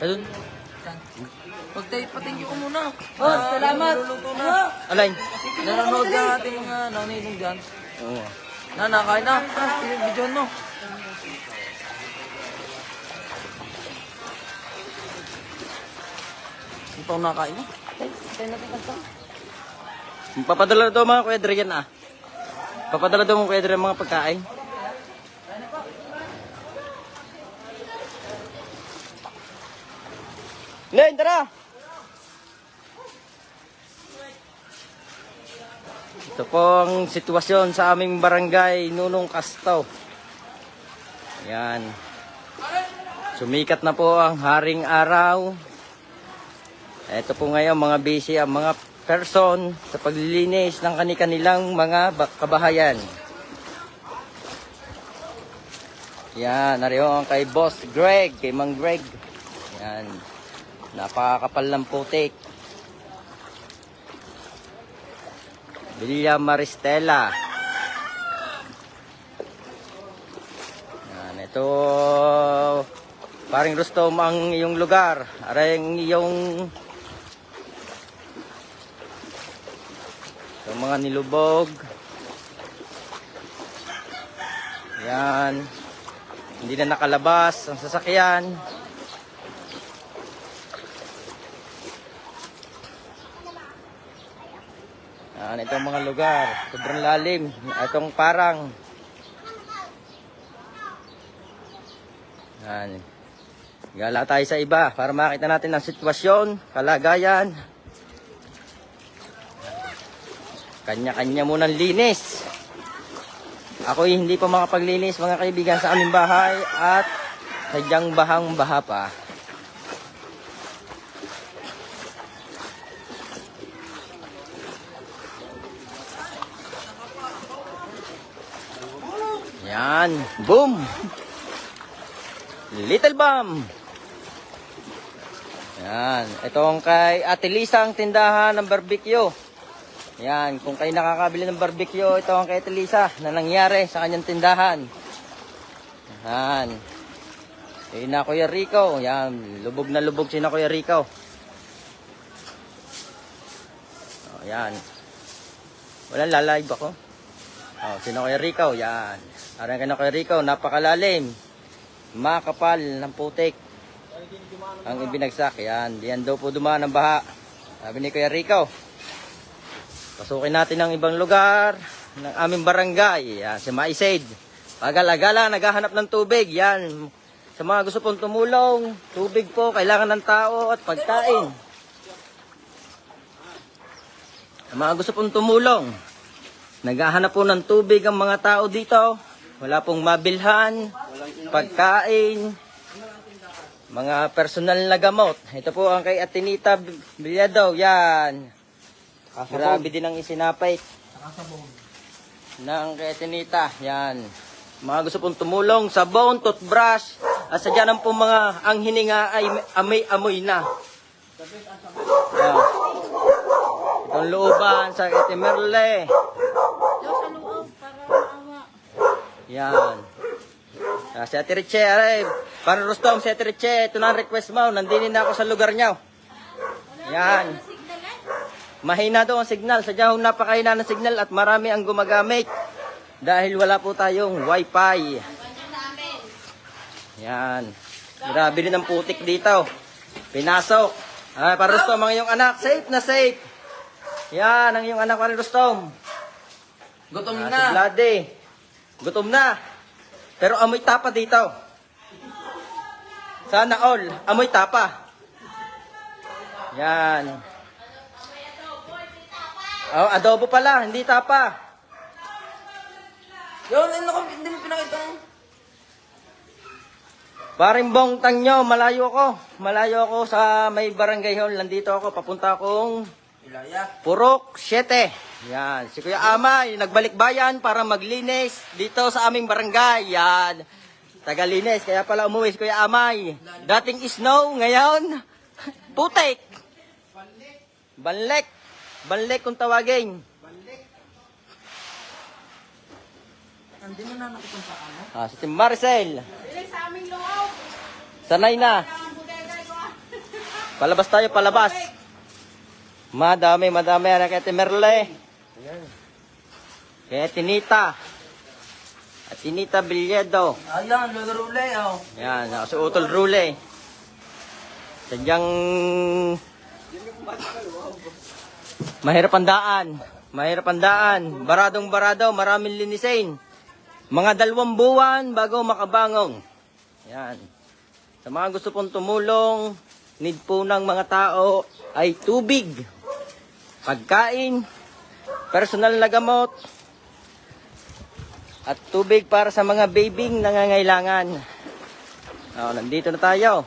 Ayun. Patingin ko muna. Oh, salamat. Luluto na. Alay. Nanonood na ating mga naninong dyan. Oo. Nakain na. Video no. Ito nakain na. Tayo natin kanta. Papadala daw mga Kuya Dre yan ah. Papadala daw mga Kuya Dre mga pagkain. Len, tara! Ito pong sitwasyon sa aming barangay Nunong Kastaw. Yan. Sumikat na po ang haring araw. Ito po ngayon mga busy ang mga person sa paglilinis ng kanilang mga kabahayan. Yan, nariyo ang kay Boss Greg, kay Mang Greg. Yan. Napakakapal ng putik. Villa Maristela. Yan, ito paring Rustom ang iyong lugar. Aring iyong mga nilubog. Yan. Hindi na nakalabas ang sasakyan. Yan, itong mga lugar. Sobrang lalim. Itong parang. Yan. Gala tayo sa iba para makita natin ang sitwasyon, kalagayan. Kanya-kanya munang linis. Ako hindi pa makapaglinis mga kaibigan sa aming bahay at sadyang bahang-baha pa. Yan, boom! Little bomb! Yan, itong kay Ate Lisa ang tindahan ng barbecue. Yan, kung kayo nakakabili ng barbecue, ito ang kay Ate Lisa na nangyari sa kanyang tindahan. Yan. Yun na Kuya Rico. Yan, lubog na lubog si na Kuya Rico. O, yan. Walang lalive ako. O, si na Kuya Rico. Yan. Parang kay na Kuya Rico, napakalalim. Makapal ng putik. Ang ibinagsak. Yan, diyan daw po dumaan ang baha. Sabi ni Kuya Rico. Pasukin natin ang ibang lugar ng aming barangay. Yan, si Maisaid. Pagala-gala, naghahanap ng tubig. Yan. Sa mga gusto pong tumulong, tubig po, kailangan ng tao at pagkain. Sa mga gusto pong tumulong, naghahanap po ng tubig ang mga tao dito. Wala pong mabilhan, pagkain, mga personal na gamot. Ito po ang kay Atinita Bilyado. Yan. Grabe din ang isinapay ng ketinita. Yan. Mga gusto pong tumulong, sabon, toothbrush, at sadya ng po mga ang hininga ay amoy-amoy na. Yan. Itong looban sa Ate Merle. Yan. Si Ate Riche, aray. Para Rustom, si Ate Riche, ito na ang request mo. Nandinin na ako sa lugar niyo. Yan. Mahina daw ang signal. Sadyang napakahina ng signal at marami ang gumagamit. Dahil wala po tayong wifi. Yan. Grabe din ang putik dito. Pinasok. Para Rustom, ang iyong anak. Safe na safe. Yan, ang iyong anak para Rustom. Gutom Si na. Vlade. Gutom na. Pero amoy tapa dito. Sana all. Amoy tapa. Yan. Oh, adobo pala, hindi tapa. Yun, hindi mo pinakita mo. Paring bong tangyo, malayo ako. Malayo ako sa may barangay hall. Nandito ako, papunta akong Ilaya. Purok 7. Yan, si Kuya Amay, nagbalik bayan para maglinis dito sa aming barangay. Yan, tagalinis, kaya pala umuwi si Kuya Amay. Dating snow, ngayon, putik. Banlek. Banlek kung tawagin. Hindi mo na nakitang sa ano? Si Tim Marcel. Sa aming loob. Sanay na. Ang bugay ko. Palabas tayo, palabas. Madami. Ano kay Ate Merle? Kay Tinita. At Tinita Bilyedo. Ayan, Lolo Rule, oh. Yan, si Utol Rule. Sadyang mahirap ang daan. Baradong-barado, maraming linisin. Mga 2 buwan bago makabangong. Yan. Sa mga gusto pong tumulong, need po ng mga tao ay tubig, pagkain, personal na gamot, at tubig para sa mga babing nangangailangan. Nandito na tayo.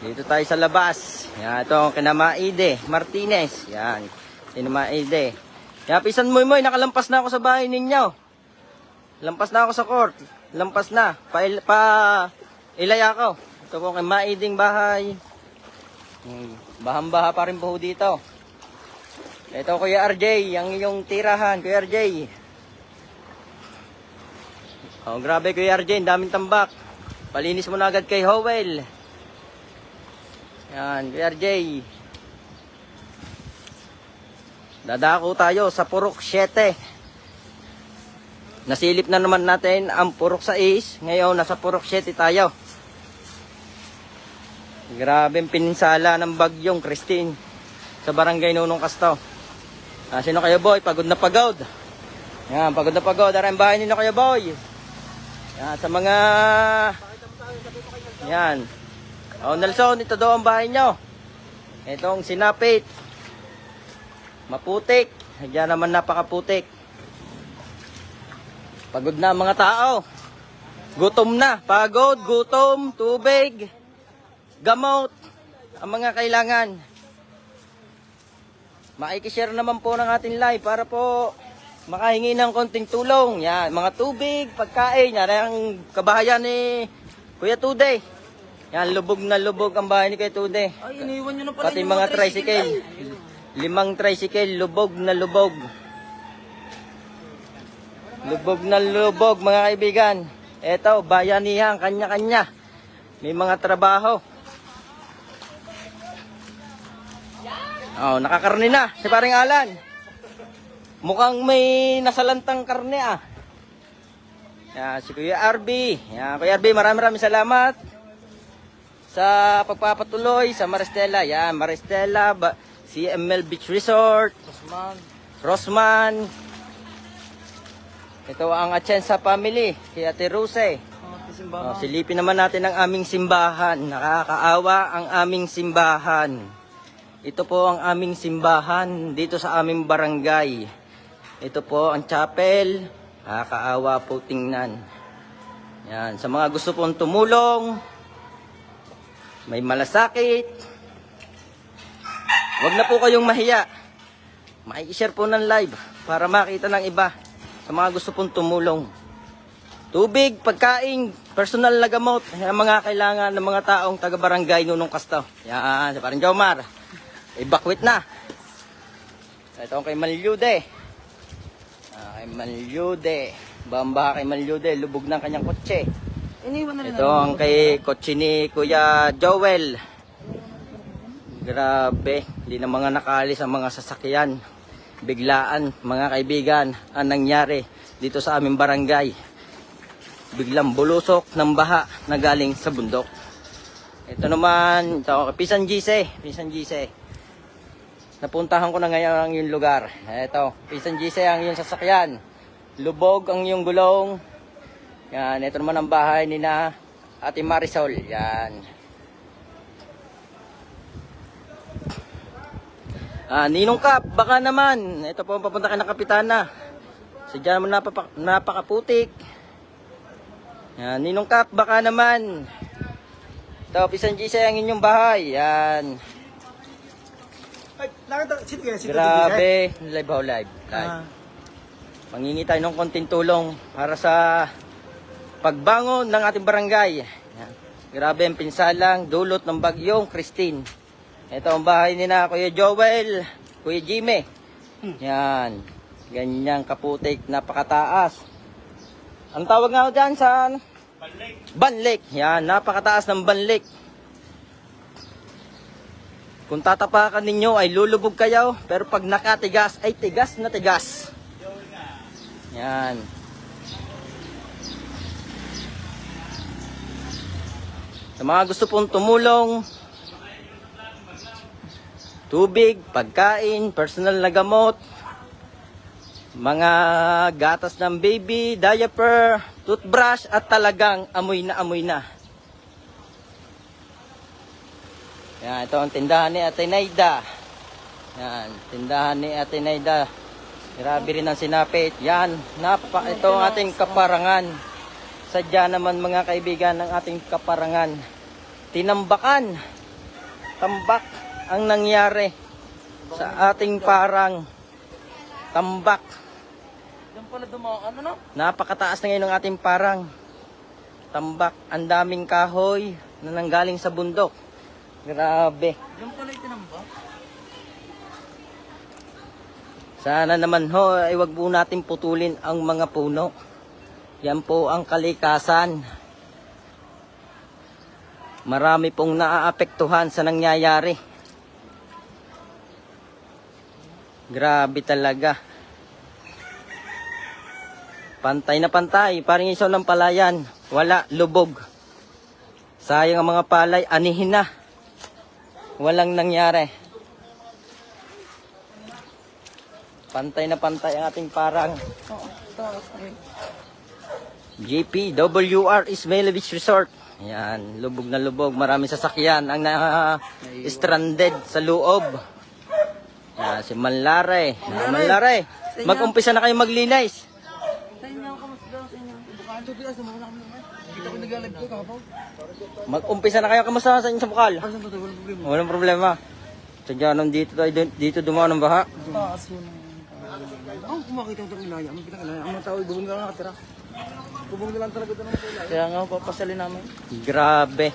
Dito tayo sa labas. Yan, ito ang kina Maide Martinez. Yan, kina Maide. Yan, pisan mo, nakalampas na ako sa bahay ninyo. Lampas na ako sa court. Lampas na. Ilaya ko. Ito po kay Maiding bahay. Bahang-baha pa rin po dito. Ito Kuya RJ, ang iyong tirahan, Kuya RJ. Grabe Kuya RJ, ang daming tambak. Palinis mo na agad kay Howell. Yan, Kuya RJ. Dadako tayo sa Purok 7. Nasilip na naman natin ang Purok 6. Ngayon, nasa Purok 7 tayo. Grabe ang pininsala ng bagyong Christine sa barangay Nunong Casto. Sino kayo boy? Pagod na pagod. Yan, pagod na pagod. Ara ang bahay nila kayo boy. Yan, sa mga... Yan. Nelson, ito daw ang bahay nyo. Itong sinapit. Maputik. Diyan naman napakaputik. Pagod na ang mga tao. Gutom na. Pagod, gutom, tubig, gamot, ang mga kailangan. Makikishare naman po ng ating live para po makahingi ng konting tulong. Yan, mga tubig, pagkain. Yan ang kabahayan ni Kuya Tude. Yan, lubog na lubog ang bahay ni Kuya Tude. Ay, iniwan nyo na pala Pati yung mga tricycle. 5 tricycle, lubog na lubog. Lubog na lubog mga kaibigan. Eto, bayanihan, kanya-kanya. May mga trabaho. Nakakarni na si paring Alan. Mukhang may nasalantang karne Yan, si Kuya RB. Yan, Kuya RB, maraming salamat sa pagpapatuloy sa Maristela. Yan, Maristela, CML Beach Resort, Rosman. Ito ang Atienza family, si Ate Rose. Silipin naman natin ang aming simbahan. Nakakaawa ang aming simbahan. Ito po ang aming simbahan dito sa aming barangay. Ito po ang chapel. Nakakaawa po tingnan. Yan, sa mga gusto pong tumulong, may malasakit, huwag na po kayong mahiya. Makikishare po ng live para makita ng iba sa mga gusto pong tumulong. Tubig, pagkain, personal na gamot, ang mga kailangan ng mga taong taga-barangay Nunong Casto. Yan, sa parang Jomar. Evacuate na. Ito kay Malyude. Kay Malyude. Bamba kay Malyude. Lubog ng kanyang kotse. Ito ang kay kotse ni Kuya Joel. Grabe. Hindi na mga nakalis ang mga sasakyan. Biglaan, mga kaibigan, ang nangyari dito sa aming barangay. Biglang bulusok ng baha na galing sa bundok. Ito naman, ito kay Pisan Gise. Napuntahan ko na ngayon ang yung lugar. Ito, Pisan Gise ang yung sasakyan. Lubog ang yung gulong. Yan, ito naman ang bahay ni na Ate Marisol. Yan. Ninong Kap, baka naman. Ito po ang papunta kay na Kapitana. Sadya naman napakaputik. Yan, Ninong Kap, baka naman. Ito, Pisan Gise ang inyong bahay. Yan. Grabe, live. Mangingi tayo ng konting tulong para sa pagbangon ng ating barangay. Yan. Grabe ang pinsalang dulot ng bagyong Christine. Ito ang bahay ni na Kuya Joel, Kuya Jimmy. Yan. Ganyang kaputik, napakataas. Ang tawag nga dyan sa Banlik. Yan, napakataas ng banlik. Kung tatapakan ninyo ay lulubog kayo, pero pag nakatigas ay tigas na tigas. Yan. Sa mga gusto pong tumulong, tubig, pagkain, personal na gamot, mga gatas ng baby, diaper, toothbrush, at talagang amoy na amoy na. Yan, ito ang tindahan ni Ate Naida. Yan, tindahan ni Ate Naida. Grabe rin ang sinapit. Yan, ito ang ating kaparangan. Sadya naman mga kaibigan ng ating kaparangan. Tinambakan, tambak ang nangyari sa ating parang tambak. Yan pala dumaan, ano? Napakataas na ngayon ng ating parang tambak. Ang daming kahoy na nanggaling sa bundok. Grabe. Yan pala itinamba. Sana naman ho, ay wag po natin putulin ang mga puno. Yan po ang kalikasan. Marami pong naaapektuhan sa nangyayari. Grabe talaga. Pantay na pantay, parang isaw ng palayan. Wala, lubog. Sayang ang mga palay, anihin na. Walang nangyari. Pantay na pantay ang ating parang. Oo, taas na eh. GPWR Ismail Beach Resort. Yan, lubog na lubog. Maraming sasakyan ang stranded sa loob. Yan, si Manlare. Manlare, mag-umpisa na kayo maglinis. Sa inyo, kamusta sa inyo? Bukaan sa tigas, naman na kami naman. Kita ko nag-alag ko kahapon. Mag-umpisa na kayo. Kamusta sa inyo sa bukal? Ano saan to? Walang problema. Walang problema. Sadya nung dito dumaan ng baha. Taas yun. Ang kumakita ko ng ilaya, ang pinakilaya. Ang mga tao, bubong na lang nakatira. Bubong na lang talaga ito ng mga ilaya. Kaya nga, papasalin namin. Grabe.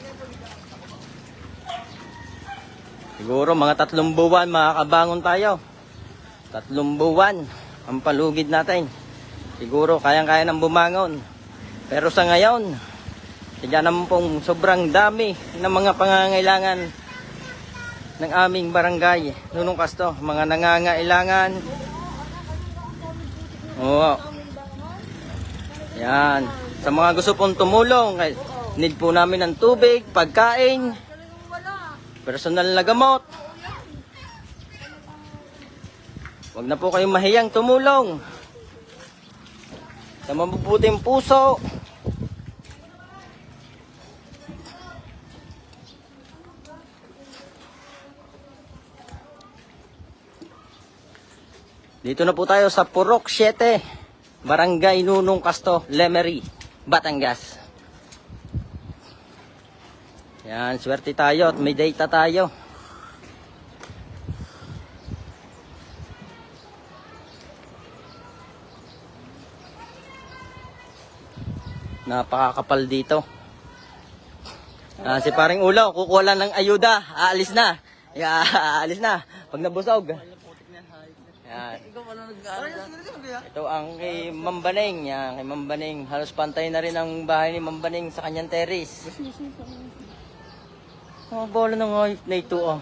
Siguro mga 3 buwan makakabangon tayo. 3 buwan ang palugid natin. Siguro kayang-kaya nang bumangon. Pero sa ngayon, sadya naman pong sobrang dami ng mga pangangailangan ng aming barangay. Nunong Kasto, mga nangangailangan. Oo. Yan. Sa mga gusto pong tumulong, need po namin ng tubig, pagkain, personal na gamot. Huwag na po kayong mahiyang tumulong. Sa mabubuting puso. Dito na po tayo sa Purok 7, Barangay Nunong Casto, Lemery, Batangas. Yan, swerte tayo at may data tayo. Napakakapal dito. Si paring Ulo, kukuha lang ng ayuda. Aalis na. Aalis na. Pag nabusog. Yan. Ikaw pala nag-aaral. Ito ang kay Mambaning. Yan, kay Mambaning. Halos pantay na rin ang bahay ni Mambaning sa kanyang terrace. Bola ng hayop na ito, oh.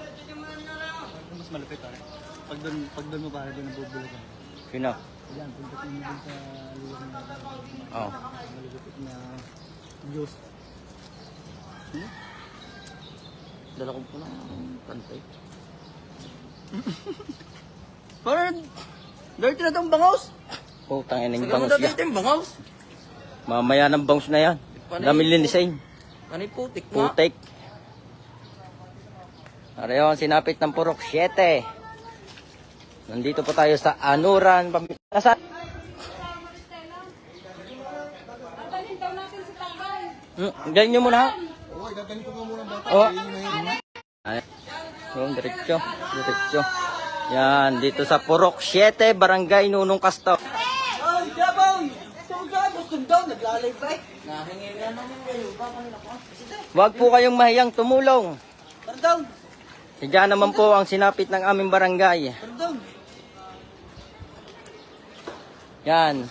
Mas malapit pare. Pag doon mo pare doon nabubulugan. Sino? Yan, pagdating mo dun sa lugar na Oh. malapit na Diyos. Dala ko po ng pantay. Parang, dirty na itong bangaws. Putang ina yung Sagal mo bangus daw niya. dito yung bangaws. Mamaya ng bangus na yan. Dami linisin. Ano yung putik nga? Putik. Pareho ang sinapit ng Purok 7. Nandito po tayo sa Anuran. Nasa? Galing nyo muna ha? Oo, idadali ko nga muna bata. Oo. Diretso. Diretso. Yan, dito sa Purok 7, Barangay Nunong Casto. Ay, Jaboy! Saan ka? Gusto daw, naglalay pa eh. Nahingi na naman kayo. Bakit ako? Huwag po kayong mahiyang tumulong. Pardon! Sadya naman po ang sinapit ng aming barangay. Pardon! Yan.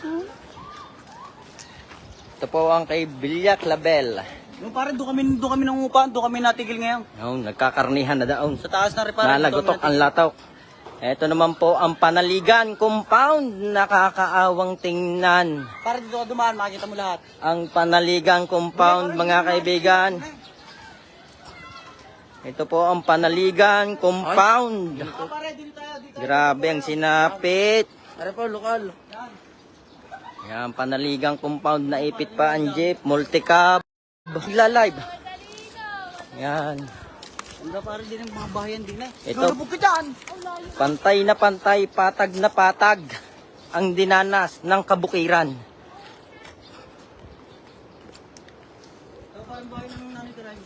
Ito Ito po ang kay Bilyak Label. Yung pare, doon kami nangungupahan, doon kami natigil ngayon. Yung nagkakarnihan na daon. Sa taas na rin pare. Nalagotok ang latok. Ito naman po ang Panaligan Compound. Nakakaawang tingnan. Pare, dito ka dumaan, makikita mo lahat. Ang Panaligan Compound, mga kaibigan. Ito po ang Panaligan Compound. Pare, dito tayo, dito. Grabe ang sinapit. Are po, lokal. Yan, Panaligan Compound na ipit pa ang jeep. Multicab. Sila live. Yan. Ang pare din ang mga bahayan din eh. Ito. Nabukitan. Pantay na pantay, patag na patag ang dinanas ng kabukiran. Ito parang bahay ng nanay Tiray.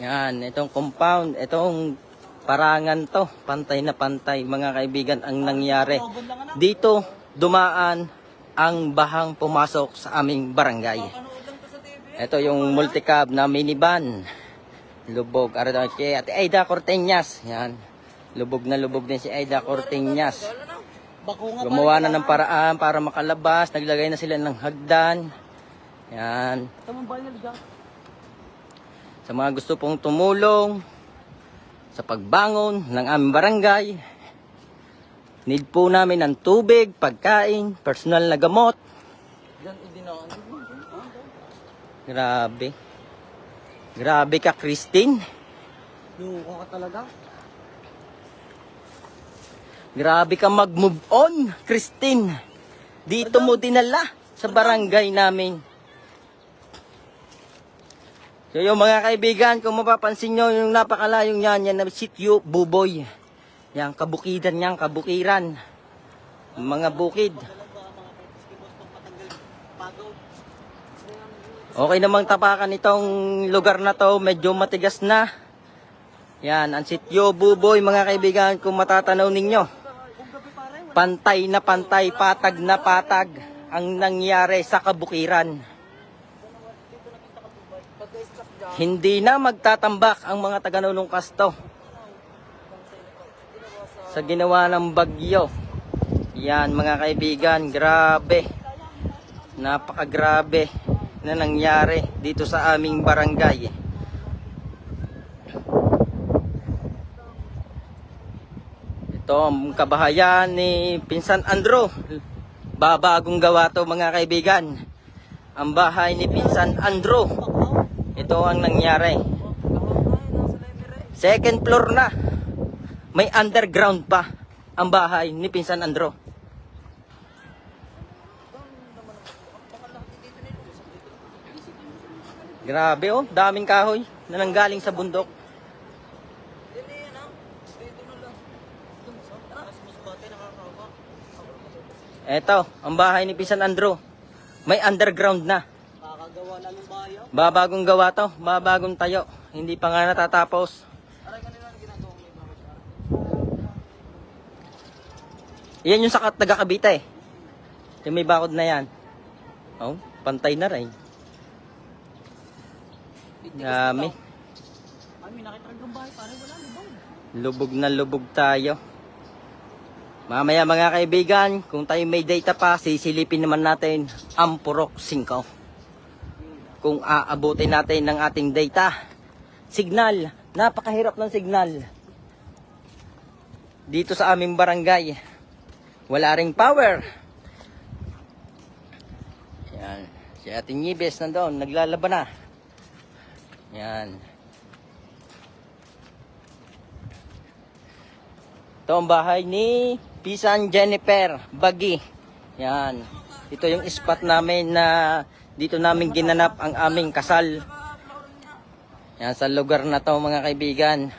Yan, itong compound, itong parangan to, pantay na pantay, mga kaibigan, ang nangyari. Dito, dumaan ang bahang pumasok sa aming barangay. Ito yung multicab na minivan. Lubog. Araw kay Ate Aida Corteñas. Yan. Lubog na lubog din si Aida Corteñas. Gumawa na ng paraan para makalabas. Naglagay na sila ng hagdan. Yan. Sa mga gusto pong tumulong sa pagbangon ng aming barangay, need po namin ng tubig, pagkain, personal na gamot. Grabe. Grabe ka, Christine. Luko ka talaga. Grabe ka mag-move on, Christine. Dito mo dinala sa barangay namin. So yung mga kaibigan, kung mapapansin nyo, yung napakalayong yan na sityo, Buboy. Yan, kabukidan yan, kabukiran. Mga bukid. Okay namang tapakan itong lugar na to, medyo matigas na. Yan, ang sityo, Buboy, mga kaibigan, kung matatanaw ninyo. Pantay na pantay, patag na patag ang nangyari sa kabukiran. Hindi na magtatambak ang mga taga-Nunong Kasto sa ginawa ng bagyo. Yan, mga kaibigan, grabe. Napakagrabe na nangyari dito sa aming barangay. Ito ang kabahayan ni Pinsan Andro. Babagong gawa to, mga kaibigan. Ang bahay ni Pinsan Andro. Ito ang nangyari. Second floor na. May underground pa ang bahay ni Pinsan Andro. Grabe oh, daming kahoy na nanggaling sa bundok. Eto, ang bahay ni Pinsan Andro. May underground na. Kakagawa na ng bayo. Babagong gawa to, babagong tayo. Hindi pa nga natatapos. Aray kanila na ginagawa may bahay. Yan yung sa taga Cavite. Yung may bakod na yan. Oh, pantay na rin. Dami. Ay, may nakita ng bahay, pare wala lubog. Lubog na lubog tayo. Mamaya mga kaibigan, kung tayo may data pa, sisilipin naman natin ang Purok 5. Kung aabutin natin ng ating data. Signal. Napakahirap ng signal. Dito sa aming barangay. Wala ring power. Yan. Si Ate Nibes nandoon, naglalaban na. Yan. Ito ang bahay ni Pisan Jennifer Bagi. Yan. Ito yung spot namin na dito namin ginanap ang aming kasal. Yan, sa lugar na to mga kaibigan.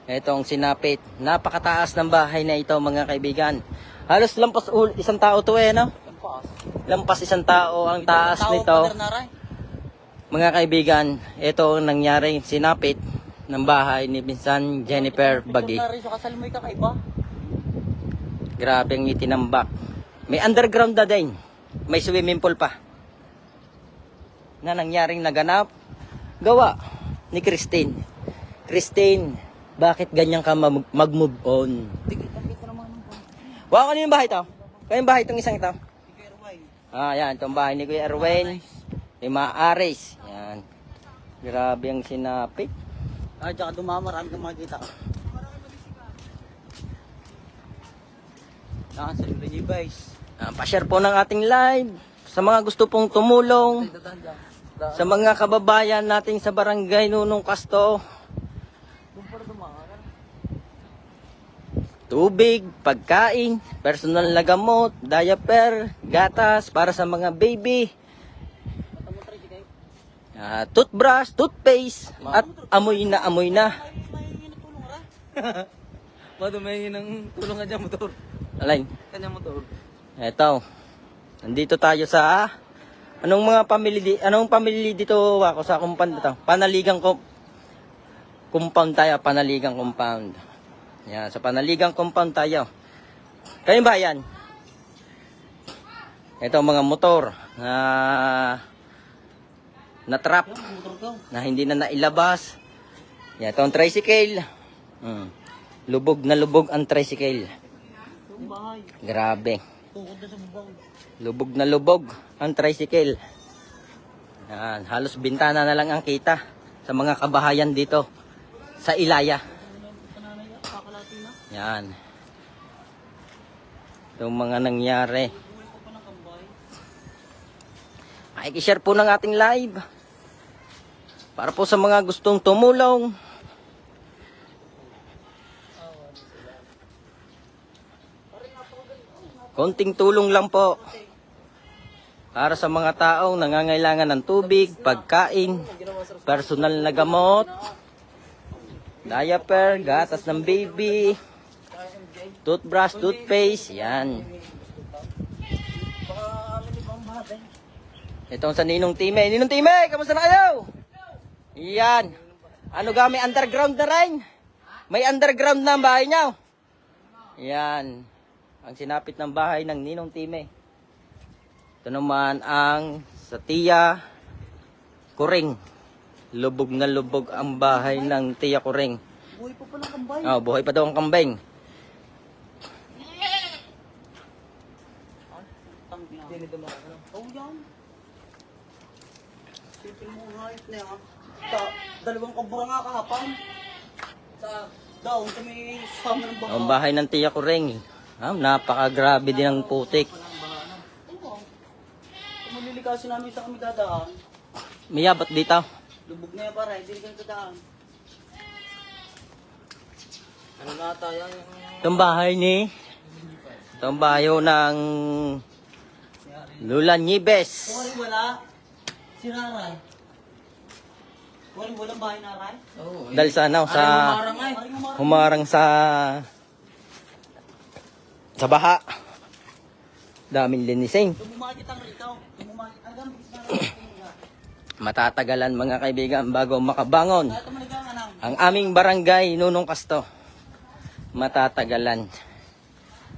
Ito ang sinapit. Napakataas ng bahay na ito mga kaibigan. Halos lampas isang tao to no? Lampas isang tao ang taas nito. Mga kaibigan, ito ang nangyari, sinapit ng bahay ni Pinsan Jennifer Bagi. Grabe ang itinambak. May underground na din. May swimming pool pa. Na nangyaring naganap. Gawa ni Christine. Christine, bakit ganyan ka mag-move on? Wow, ano yung bahay to? Kaya yung bahay itong isang ito? Yan. Itong bahay ni Kuya Erwin. Lima Aris. Yan. Grabe ang sinapit. Tsaka dumamarami kang makikita. Sa Luigi guys. Pa-share po ng ating live. Sa mga gusto pong tumulong. Sa mga kababayan nating sa barangay Nunong Casto. Tubig, pagkain, personal na gamot, diaper, gatas para sa mga baby. Toothbrush, toothpaste, at amoy na amoy na. Madumingin ng tulong ka dyan, motor. Alay. Kanya motor. Eto. Nandito tayo sa anong pamilya dito ako sa compound ito? Panaligang compound tayo, panaligang compound. Yan, sa panaligang compound tayo. Kayo ba yan? Ito mga motor na trap na hindi na nailabas. Yan, ito ang tricycle. Lubog na lubog ang tricycle. Grabe. Lubog na lubog ang tricycle. Yan, halos bintana na lang ang kita sa mga kabahayan dito sa Ilaya. Yan. Itong mga nangyari. Makikishare po ng ating live. Para po sa mga gustong tumulong. Konting tulong lang po. Para sa mga taong nangangailangan ng tubig, pagkain, personal na gamot, diaper, gatas ng baby, toothbrush, toothpaste, yan. Itong sa Ninong Time. Ninong Time, kamusta na kayo? Yan. Ano may underground na rin? May underground na ang bahay niyo? Yan. Ang sinapit ng bahay ng Ninong Time. Ito naman ang sa Tia Kuring. Lubog na lubog ang bahay ng Tia Kuring. Buhay pa pala kambay. Buhay pa daw ang kambing. Yan. Sipin mo nga na yan. Dalawang kabura nga kahapon. Sa daon kami sama ng baka. Ang bahay ng Tia Kuring. Napakagrabe din ang putik. Malilikasin namin sa kami dadaan. Mayabot dito. Lubog na yan para, hindi ka dadaan. Ano na tayo? Itong bahay ni itong bayo ng Lula Nibes. Kuwari wala. Si Raray. Kuwari walang bahay na Raray. Oo. Dahil sa humarang sa baha. Daming linising. Tumumakit ang rito. Tumumakit. Hanggang bigis na Matatagalan mga kaibigan bago makabangon Lahat naman ikaw anang. ang aming barangay Nunong Casto. Matatagalan.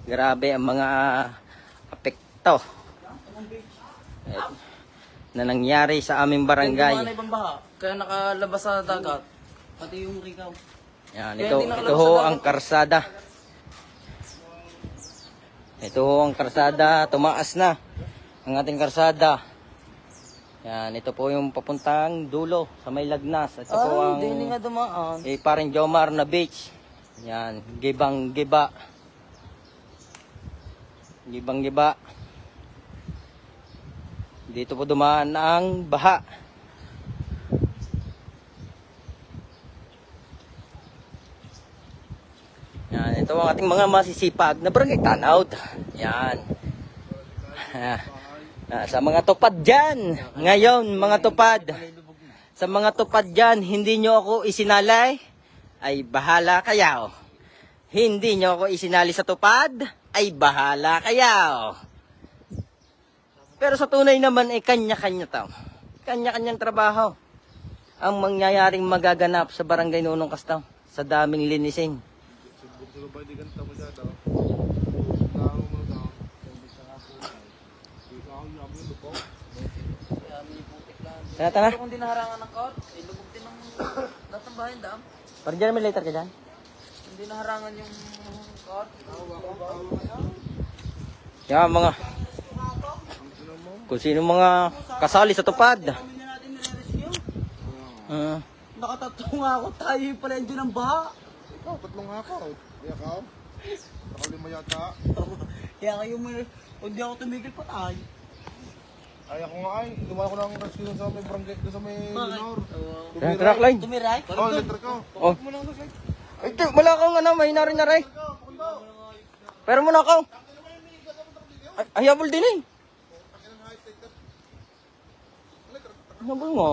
Grabe ang mga apekto na nangyari sa aming barangay. Yung ibang baha. Kaya nakalabas sa dagat. Pati yung rikaw. Yan, ito ho ang karsada. Ito ho ang karsada. Tumaas na ang ating karsada. Yan, ito po yung papuntang dulo sa may Lagnas. Ito po ang Hindi nga dumaan. parang Jomar na beach. Yan, gibang-giba. Gibang-giba. Dito po dumaan ang baha. Yan, ito ang ating mga masisipag na barangay Tanaud. Yan. Sa mga tupad dyan. Ngayon, mga tupad. Sa mga tupad dyan, hindi nyo ako isinalay. Ay bahala kayo. Hindi nyo ako isinali sa tupad. Ay bahala kayo. Pero sa tunay naman ay kanya-kanya tao. Kanya-kanyang trabaho. Ang mangyayaring magaganap sa barangay Nunong Casto. Sa daming linisin. Tara. Kung di naharangan ng kaut, lubog din ng lahat ng bahay dam. Parang dyan may lighter ka dyan. Hindi naharangan yung kaut. Yan mga. Kung sino mga kasali sa tupad. Kami na natin nire-rescue. Ah, Nakatatlo nga ako, tayo yung pala yung ng baha. Ikaw, tatlong nga ako. Di ako. Nakalima yata. Kaya kayo mo, hindi ako tumigil pa tayo. Ay, ako nga ay. Dumaan ko ng rescue sa may barangay, sa may Lenor. track line. Tumiray? Oh, electric ko. Oh. Ay, wala akong ano, mahina rin na rin. Pero muna ako. Ay, habol din eh. Habol mo.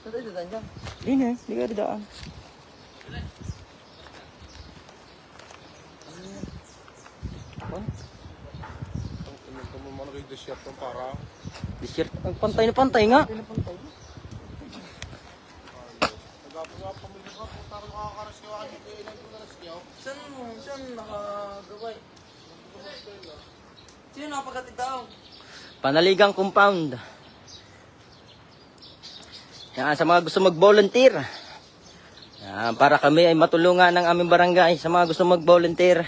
Saan tayo dadaan dyan? Din eh, di ka daan. Ito mo mga nag-desert ng para. Desert, pantay na pantay nga. Nagapos nga pamilya ko. Kung tayo makakarescue ako, hindi ko ilang na rescue. Saan nakagaway? Sino nakapagkatid daw? Panaligang compound. Yan, sa mga gusto mag-volunteer. Yan, para kami ay matulungan ng aming barangay sa mga gusto mag-volunteer.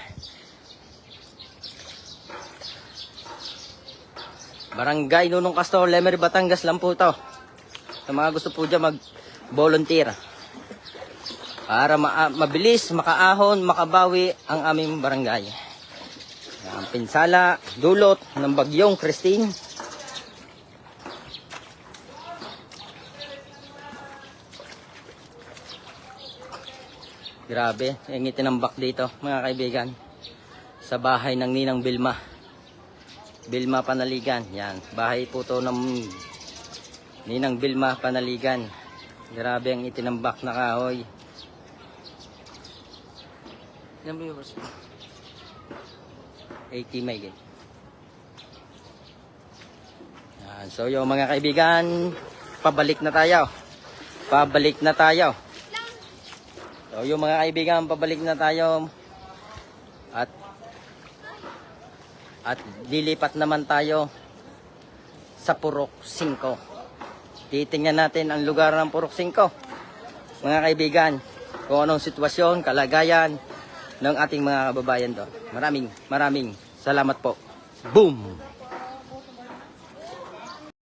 Barangay Nunong Castor, Lemery, Batangas lang po ito. Sa mga gusto po dyan mag-volunteer. Para mabilis, makaahon, makabawi ang aming barangay. Yan, pinsala, dulot ng bagyong Christine. Grabe, yung itinambak dito mga kaibigan. Sa bahay ng Ninang Bilma. Bilma Panaligan. Yan, bahay po to ng Ninang Bilma Panaligan. Grabe ang itinambak na kahoy. Yan ba yung boss? 80 may git. Yan, so yung mga kaibigan, pabalik na tayo. Pabalik na tayo. So yung mga kaibigan, pabalik na tayo. At lilipat naman tayo sa Purok 5. Titingnan natin ang lugar ng Purok 5. Mga kaibigan, kung anong sitwasyon, kalagayan ng ating mga kababayan to. Maraming salamat po. Boom!